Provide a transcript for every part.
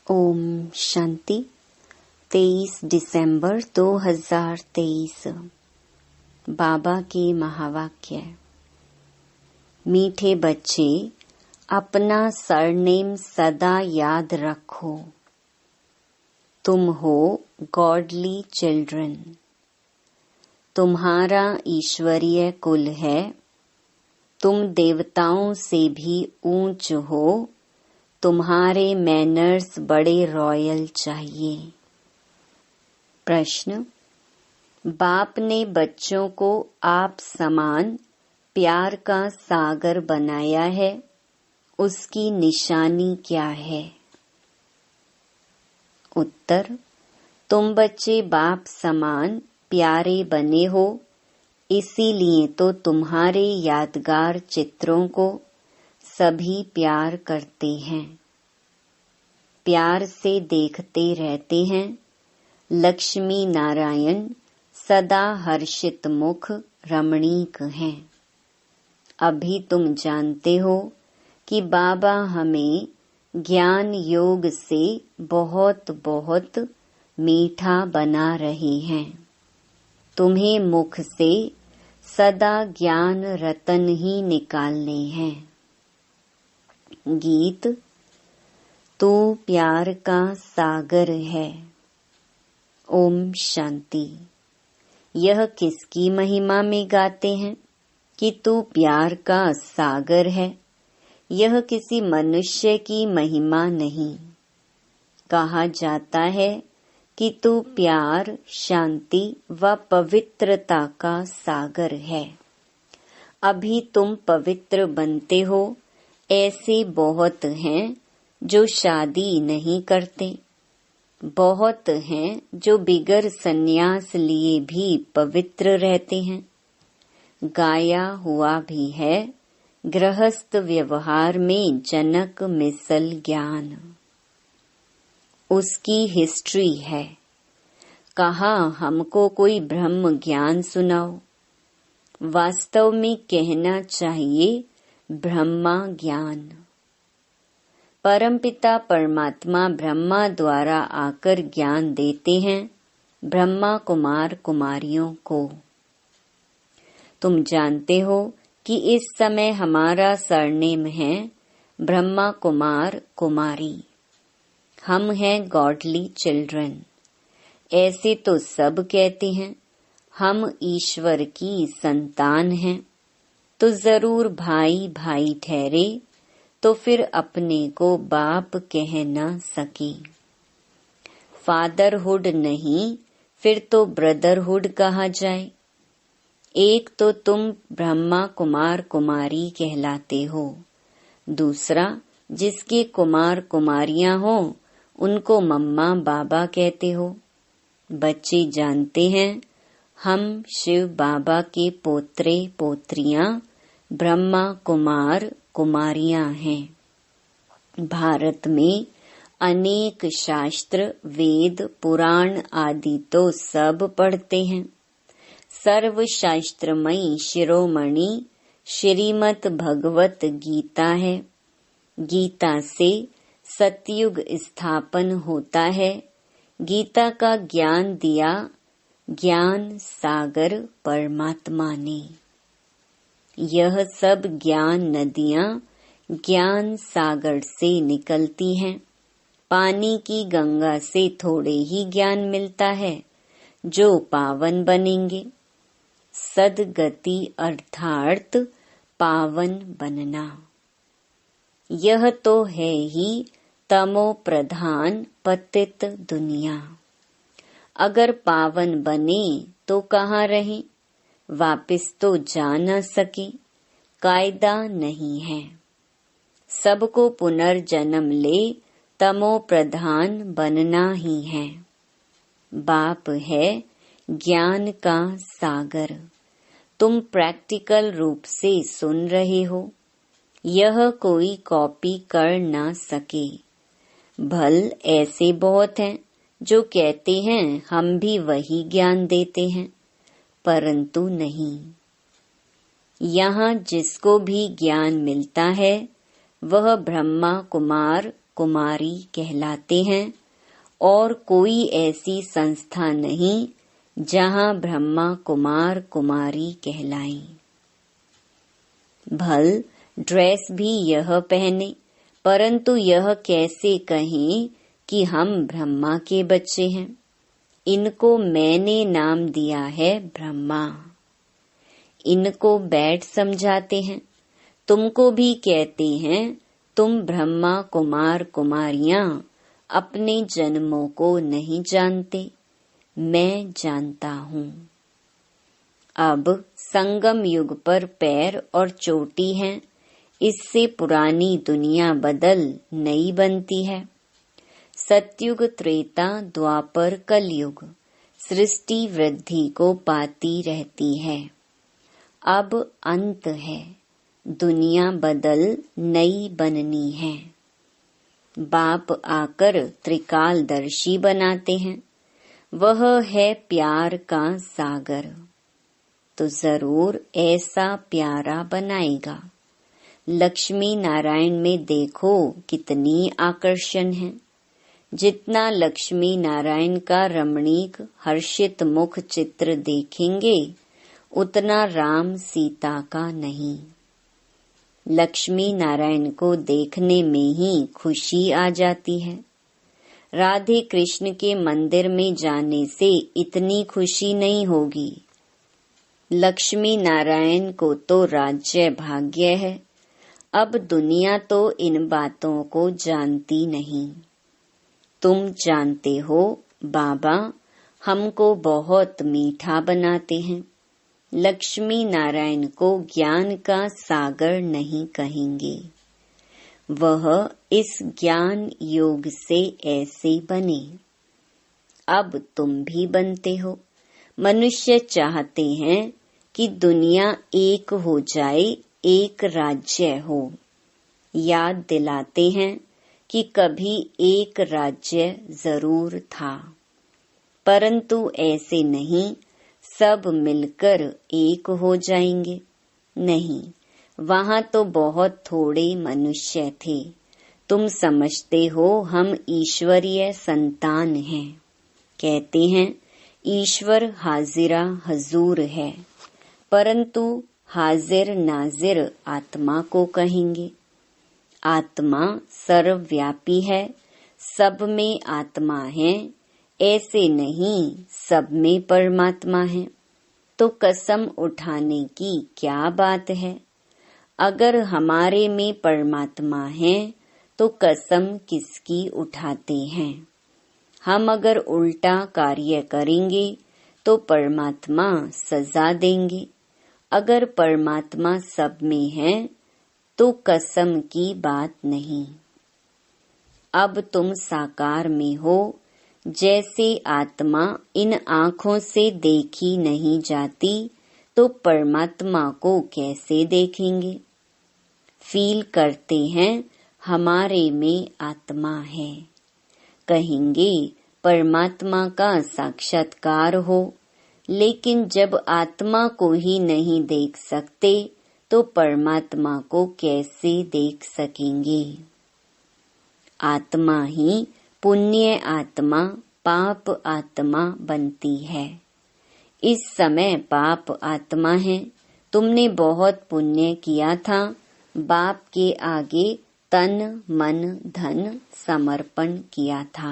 ओम शांति। 23 दिसंबर 2023। बाबा के महावाक्य। मीठे बच्चे, अपना सरनेम सदा याद रखो। तुम हो गॉडली चिल्ड्रन। तुम्हारा ईश्वरीय कुल है। तुम देवताओं से भी ऊंच हो। तुम्हारे मैनर्स बड़े रॉयल चाहिए। प्रश्न। बाप ने बच्चों को आप समान प्यार का सागर बनाया है, उसकी निशानी क्या है? उत्तर। तुम बच्चे बाप समान प्यारे बने हो, इसीलिए तो तुम्हारे यादगार चित्रों को सभी प्यार करते हैं, प्यार से देखते रहते हैं। लक्ष्मी नारायण सदा हर्षित मुख रमणीक हैं। अभी तुम जानते हो कि बाबा हमें ज्ञान योग से बहुत बहुत मीठा बना रहे हैं। तुम्हें मुख से सदा ज्ञान रतन ही निकालने हैं। गीत। तू प्यार का सागर है। ओम शांति। यह किसकी महिमा में गाते हैं कि तू प्यार का सागर है? यह किसी मनुष्य की महिमा नहीं। कहा जाता है कि तू प्यार, शांति व पवित्रता का सागर है। अभी तुम पवित्र बनते हो। ऐसे बहुत हैं जो शादी नहीं करते, बहुत हैं जो बिगर संन्यास लिए भी पवित्र रहते हैं। गाया हुआ भी है, गृहस्थ व्यवहार में जनक मिसल ज्ञान। उसकी हिस्ट्री है। कहा हमको कोई ब्रह्म ज्ञान सुनाओ। वास्तव में कहना चाहिए ब्रह्मा ज्ञान। परमपिता परमात्मा ब्रह्मा द्वारा आकर ज्ञान देते हैं ब्रह्मा कुमार कुमारियों को। तुम जानते हो कि इस समय हमारा सरनेम है ब्रह्मा कुमार कुमारी। हम हैं गॉडली चिल्ड्रन। ऐसे तो सब कहते हैं। हम ईश्वर की संतान हैं, तो जरूर भाई भाई ठहरे, तो फिर अपने को बाप कह न सके। फादरहुड नहीं, फिर तो ब्रदरहुड कहा जाए। एक तो तुम ब्रह्मा कुमार कुमारी कहलाते हो, दूसरा जिसके कुमार कुमारियां हो उनको मम्मा बाबा कहते हो। बच्चे जानते हैं हम शिव बाबा के पोत्रे पोत्रियां ब्रह्मा कुमार कुमारियां हैं। भारत में अनेक शास्त्र वेद पुराण आदि तो सब पढ़ते हैं। सर्व शास्त्रमयी शिरोमणि श्रीमद् भगवत गीता है। गीता से सतयुग स्थापन होता है। गीता का ज्ञान दिया ज्ञान सागर परमात्मा ने। यह सब ज्ञान नदियां ज्ञान सागर से निकलती हैं। पानी की गंगा से थोड़े ही ज्ञान मिलता है जो पावन बनेंगे। सदगति अर्थात पावन बनना, यह तो है ही तमो प्रधान पतित दुनिया। अगर पावन बने तो कहाँ रहे? वापिस तो जा न सके। कायदा नहीं है। सबको पुनर्जन्म ले तमो प्रधान बनना ही है। बाप है ज्ञान का सागर। तुम प्रैक्टिकल रूप से सुन रहे हो। यह कोई कॉपी कर न सके। भल ऐसे बहुत हैं जो कहते हैं हम भी वही ज्ञान देते हैं, परंतु नहीं। यहाँ जिसको भी ज्ञान मिलता है वह ब्रह्मा कुमार कुमारी कहलाते हैं और कोई ऐसी संस्था नहीं जहाँ ब्रह्मा कुमार कुमारी कहलाएं। भल ड्रेस भी यह पहने, परंतु यह कैसे कहें कि हम ब्रह्मा के बच्चे हैं। इनको मैंने नाम दिया है ब्रह्मा। इनको बैठ समझाते हैं, तुमको भी कहते हैं तुम ब्रह्मा कुमार कुमारियां अपने जन्मों को नहीं जानते, मैं जानता हूँ। अब संगम युग पर पैर और चोटी हैं, इससे पुरानी दुनिया बदल नई बनती है। सतयुग त्रेता द्वापर कलयुग सृष्टि वृद्धि को पाती रहती है। अब अंत है, दुनिया बदल नई बननी है। बाप आकर त्रिकालदर्शी बनाते हैं, वह है प्यार का सागर, तो जरूर ऐसा प्यारा बनाएगा। लक्ष्मी नारायण में देखो कितनी आकर्षण है। जितना लक्ष्मी नारायण का रमणीक हर्षित मुख चित्र देखेंगे उतना राम सीता का नहीं। लक्ष्मी नारायण को देखने में ही खुशी आ जाती है। राधे कृष्ण के मंदिर में जाने से इतनी खुशी नहीं होगी। लक्ष्मी नारायण को तो राज्य भाग्य है। अब दुनिया तो इन बातों को जानती नहीं। तुम जानते हो बाबा हमको बहुत मीठा बनाते हैं। लक्ष्मी नारायण को ज्ञान का सागर नहीं कहेंगे। वह इस ज्ञान योग से ऐसे बने। अब तुम भी बनते हो। मनुष्य चाहते हैं कि दुनिया एक हो जाए, एक राज्य हो। याद दिलाते हैं कि कभी एक राज्य जरूर था, परंतु ऐसे नहीं सब मिलकर एक हो जाएंगे। नहीं, वहाँ तो बहुत थोड़े मनुष्य थे। तुम समझते हो हम ईश्वरीय संतान हैं। कहते हैं ईश्वर हाजिरा हजूर है, परंतु हाजिर नाजिर आत्मा को कहेंगे। आत्मा सर्वव्यापी है, सब में आत्मा है, ऐसे नहीं सब में परमात्मा है। तो कसम उठाने की क्या बात है। अगर हमारे में परमात्मा है तो कसम किसकी उठाते हैं। हम अगर उल्टा कार्य करेंगे तो परमात्मा सजा देंगे। अगर परमात्मा सब में है तो कसम की बात नहीं। अब तुम साकार में हो। जैसे आत्मा इन आँखों से देखी नहीं जाती तो परमात्मा को कैसे देखेंगे। फील करते हैं हमारे में आत्मा है। कहेंगे परमात्मा का साक्षात्कार हो, लेकिन जब आत्मा को ही नहीं देख सकते तो परमात्मा को कैसे देख सकेंगे। आत्मा ही पुण्य आत्मा पाप आत्मा बनती है। इस समय पाप आत्मा है। तुमने बहुत पुण्य किया था, बाप के आगे तन मन धन समर्पण किया था।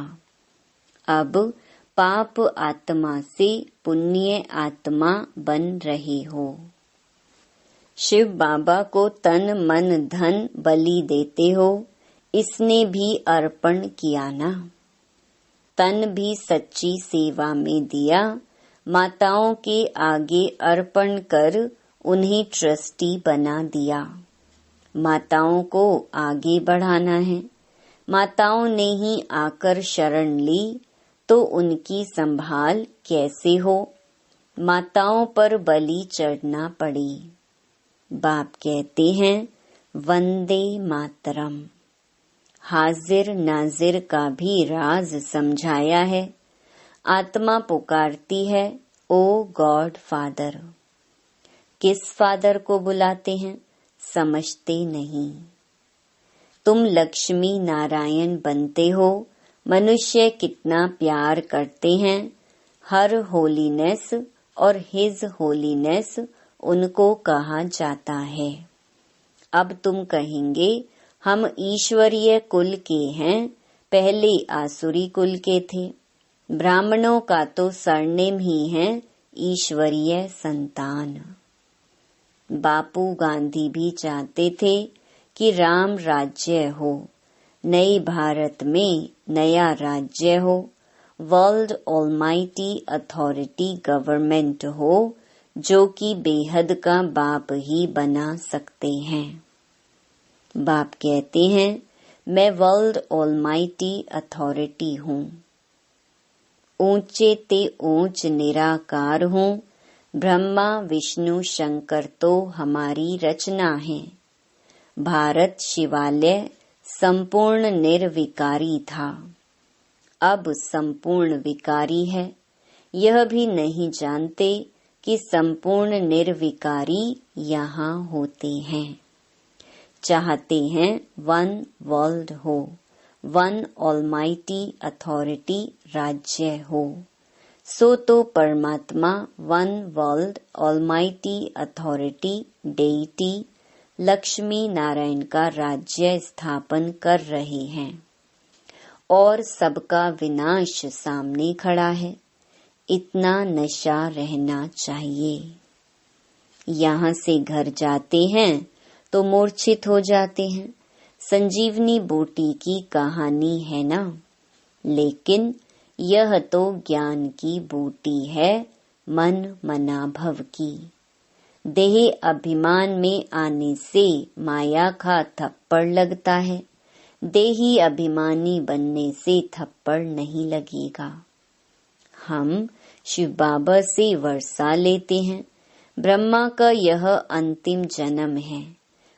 अब पाप आत्मा से पुण्य आत्मा बन रहे हो। शिव बाबा को तन मन धन बलि देते हो, इसने भी अर्पण किया ना। तन भी सच्ची सेवा में दिया, माताओं के आगे अर्पण कर उन्हें ट्रस्टी बना दिया। माताओं को आगे बढ़ाना है। माताओं ने ही आकर शरण ली तो उनकी संभाल कैसे हो। माताओं पर बलि चढ़ना पड़ी। बाप कहते हैं वंदे मातरम। हाजिर नाजिर का भी राज समझाया है। आत्मा पुकारती है ओ गॉड फादर। किस फादर को बुलाते हैं समझते नहीं। तुम लक्ष्मी नारायण बनते हो। मनुष्य कितना प्यार करते हैं। हर होलीनेस और हिज होलीनेस उनको कहा जाता है। अब तुम कहेंगे हम ईश्वरीय कुल के हैं, पहले आसुरी कुल के थे। ब्राह्मणों का तो सरनेम ही है ईश्वरीय संतान। बापू गांधी भी चाहते थे कि राम राज्य हो, नए भारत में नया राज्य हो, वर्ल्ड ऑलमाइटी अथॉरिटी गवर्नमेंट हो, जो कि बेहद का बाप ही बना सकते हैं। बाप कहते हैं मैं वर्ल्ड ऑलमाइटी अथॉरिटी हूँ, ऊंचे ते ऊंच निराकार हूँ। ब्रह्मा विष्णु शंकर तो हमारी रचना है। भारत शिवालय संपूर्ण निर्विकारी था, अब संपूर्ण विकारी है। यह भी नहीं जानते कि संपूर्ण निर्विकारी यहाँ होते हैं। चाहते हैं वन वर्ल्ड हो, वन ऑलमाइटी अथॉरिटी राज्य हो। सो तो परमात्मा one world almighty authority deity Lakshmi Narayan का राज्य स्थापन कर रहे हैं और सबका विनाश सामने खड़ा है। इतना नशा रहना चाहिए। यहाँ से घर जाते हैं तो मूर्छित हो जाते हैं। संजीवनी बूटी की कहानी है ना, लेकिन यह तो ज्ञान की बूटी है, मन मना भव की। देह अभिमान में आने से माया का थप्पड़ लगता है, देही अभिमानी बनने से थप्पड़ नहीं लगेगा। हम शिव बाबा से वर्षा लेते हैं। ब्रह्मा का यह अंतिम जन्म है,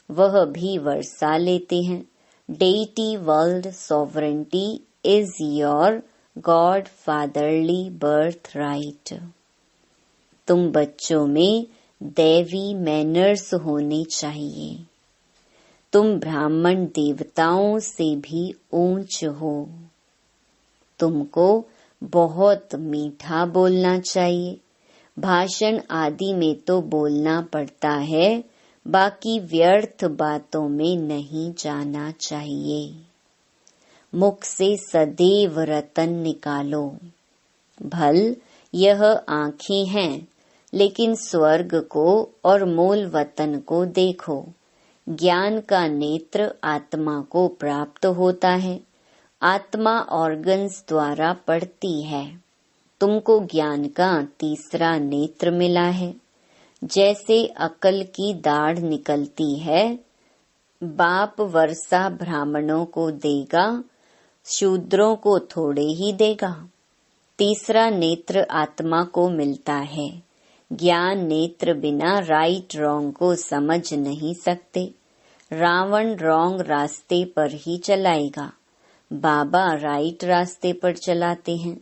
वह भी वर्षा लेते हैं। Deity world sovereignty is your God fatherly birthright. तुम बच्चों में दैवी मैनर्स होने चाहिए। तुम ब्राह्मण देवताओं से भी ऊंच हो। तुमको बहुत मीठा बोलना चाहिए। भाषण आदि में तो बोलना पड़ता है, बाकी व्यर्थ बातों में नहीं जाना चाहिए। मुख से सदैव रतन निकालो। भल यह आँखें हैं, लेकिन स्वर्ग को और मूल वतन को देखो। ज्ञान का नेत्र आत्मा को प्राप्त होता है। आत्मा ऑर्गन्स द्वारा पढ़ती है। तुमको ज्ञान का तीसरा नेत्र मिला है। जैसे अकल की दाढ़ निकलती है, बाप वर्षा ब्राह्मणों को देगा, शूद्रों को थोड़े ही देगा। तीसरा नेत्र आत्मा को मिलता है। ज्ञान नेत्र बिना राइट रॉन्ग को समझ नहीं सकते। रावण रॉन्ग रास्ते पर ही चलाएगा, बाबा राइट रास्ते पर चलाते हैं।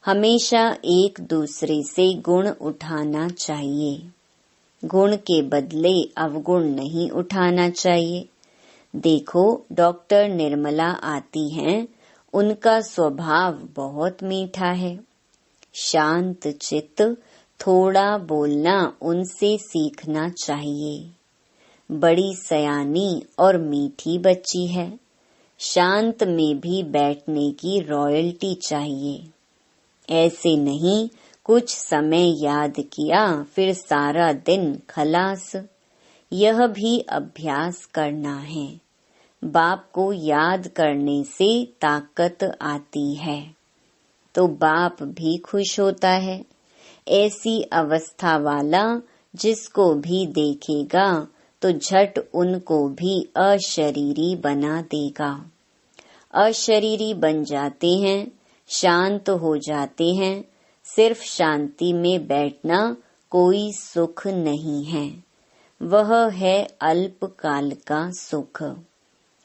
हमेशा एक दूसरे से गुण उठाना चाहिए। गुण के बदले अवगुण नहीं उठाना चाहिए। देखो डॉक्टर निर्मला आती हैं, उनका स्वभाव बहुत मीठा है। शांत चित्त, थोड़ा बोलना उनसे सीखना चाहिए। बड़ी सयानी और मीठी बच्ची है। शांत में भी बैठने की रॉयल्टी चाहिए। ऐसे नहीं कुछ समय याद किया फिर सारा दिन खलास। यह भी अभ्यास करना है। बाप को याद करने से ताकत आती है, तो बाप भी खुश होता है। ऐसी अवस्था वाला जिसको भी देखेगा तो झट उनको भी अशरीरी बना देगा। अशरीरी बन जाते हैं, शांत हो जाते हैं। सिर्फ शांति में बैठना कोई सुख नहीं है, वह है अल्पकाल का सुख।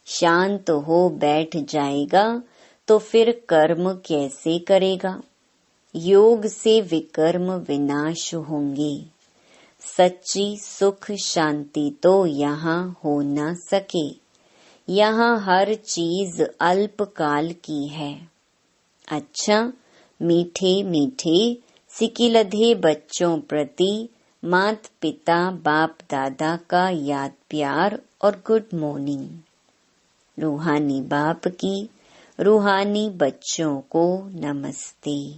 शांत हो बैठ जाएगा तो फिर कर्म कैसे करेगा? योग से विकर्म विनाश होंगे। सच्ची सुख शांति तो यहाँ हो न सके। यहाँ हर चीज अल्पकाल की है। अच्छा, मीठे मीठे सिकिलधे बच्चों प्रति माता पिता बाप दादा का याद प्यार और गुड मॉर्निंग। रूहानी बाप की रूहानी बच्चों को नमस्ते।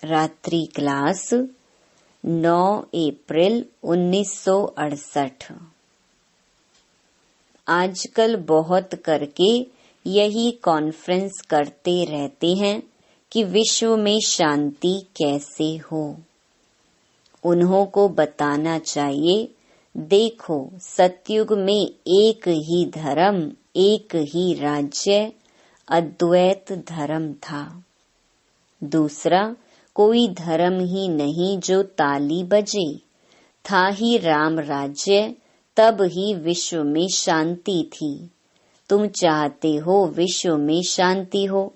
रात्रि क्लास 9 अप्रैल 1968। आजकल बहुत करके यही कॉन्फ्रेंस करते रहते हैं कि विश्व में शांति कैसे हो। उन्हों को बताना चाहिए, देखो सतयुग में एक ही धर्म, एक ही राज्य, अद्वैत धर्म था। दूसरा कोई धर्म ही नहीं जो ताली बजे। था ही राम राज्य, तब ही विश्व में शांति थी। तुम चाहते हो विश्व में शांति हो,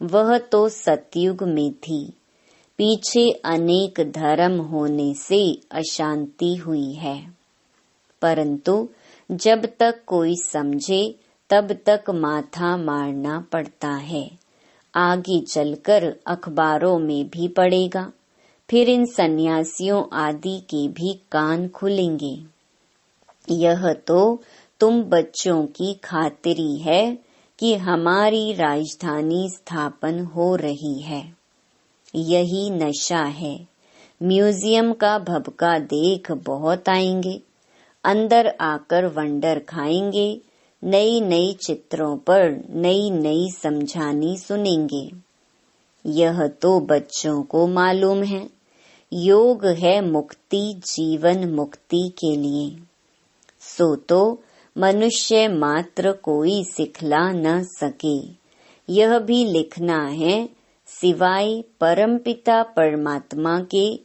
वह तो सतयुग में थी। पीछे अनेक धर्म होने से अशांति हुई है। परंतु जब तक कोई समझे तब तक माथा मारना पड़ता है। आगे चलकर अखबारों में भी पड़ेगा, फिर इन सन्यासियों आदि के भी कान खुलेंगे। यह तो तुम बच्चों की खातिरी है कि हमारी राजधानी स्थापन हो रही है। यही नशा है। म्यूजियम का भभका देख बहुत आएंगे, अंदर आकर वंडर खाएंगे, नई नई चित्रों पर नई नई समझानी सुनेंगे। यह तो बच्चों को मालूम है। योग है मुक्ति, जीवन मुक्ति के लिए। सो तो मनुष्य मात्र कोई सिखला न सके। यह भी लिखना है, सिवाय परमपिता परमात्मा के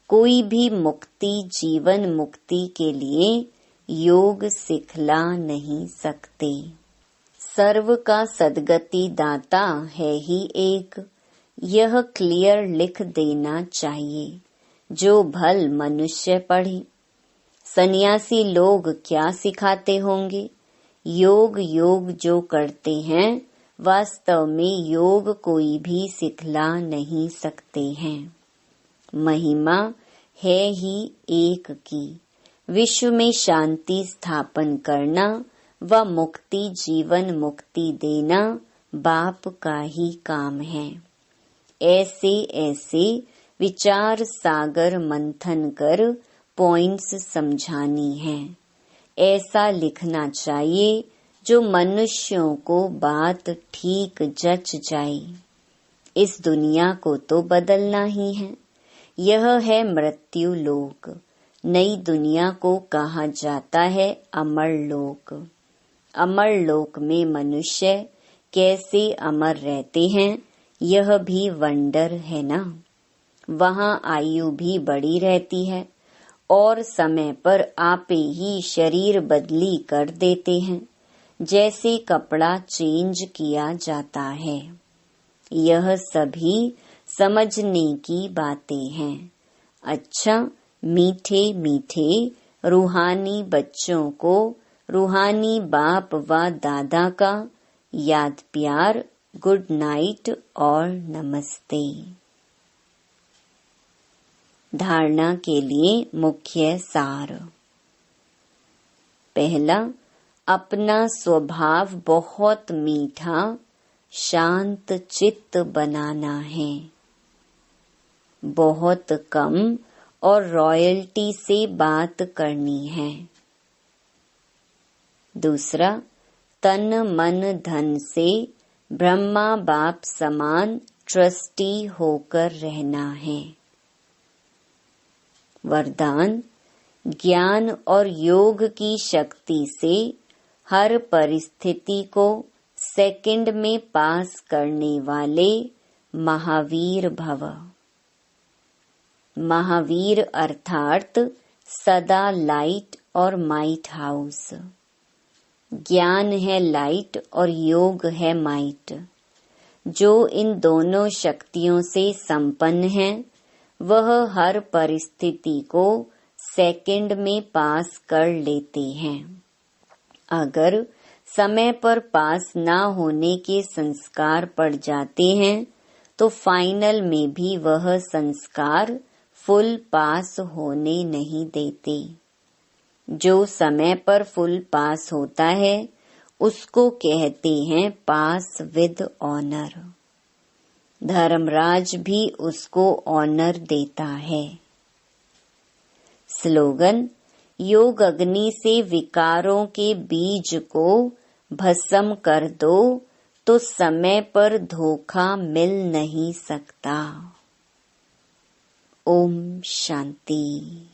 कोई भी मुक्ति, जीवन मुक्ति के लिए योग सिखला नहीं सकते। सर्व का सद्गति दाता है ही एक। यह क्लियर लिख देना चाहिए, जो भल मनुष्य पढ़े। सन्यासी लोग क्या सिखाते होंगे? योग योग जो करते हैं, वास्तव में योग कोई भी सिखला नहीं सकते हैं। महिमा है ही एक की। विश्व में शांति स्थापन करना व मुक्ति, जीवन मुक्ति देना बाप का ही काम है। ऐसे ऐसे विचार सागर मंथन कर पॉइंट्स समझानी है। ऐसा लिखना चाहिए जो मनुष्यों को बात ठीक जच जाए। इस दुनिया को तो बदलना ही है। यह है मृत्यु लोक। नई दुनिया को कहा जाता है अमर लोक। अमर लोक में मनुष्य कैसे अमर रहते हैं, यह भी वंडर है ना। वहाँ आयु भी बड़ी रहती है और समय पर आपे ही शरीर बदली कर देते हैं, जैसे कपड़ा चेंज किया जाता है। यह सभी समझने की बातें हैं। अच्छा, मीठे मीठे रूहानी बच्चों को रूहानी बाप व दादा का याद प्यार, गुड नाइट और नमस्ते। धारणा के लिए मुख्य सार। पहला, अपना स्वभाव बहुत मीठा शांत चित्त बनाना है। बहुत कम और रॉयल्टी से बात करनी है। दूसरा, तन मन धन से ब्रह्मा बाप समान ट्रस्टी होकर रहना है। वरदान, ज्ञान और योग की शक्ति से हर परिस्थिति को सेकंड में पास करने वाले महावीर भव। महावीर अर्थात सदा लाइट और माइट हाउस। ज्ञान है लाइट और योग है माइट। जो इन दोनों शक्तियों से संपन्न है, वह हर परिस्थिति को सेकंड में पास कर लेते हैं। अगर समय पर पास ना होने के संस्कार पड़ जाते हैं तो फाइनल में भी वह संस्कार फुल पास होने नहीं देते। जो समय पर फुल पास होता है उसको कहते हैं पास विद ऑनर। धर्मराज भी उसको ऑनर देता है। स्लोगन: योग अग्नि से विकारों के बीज को भस्म कर दो तो समय पर धोखा मिल नहीं सकता। ओम शांति।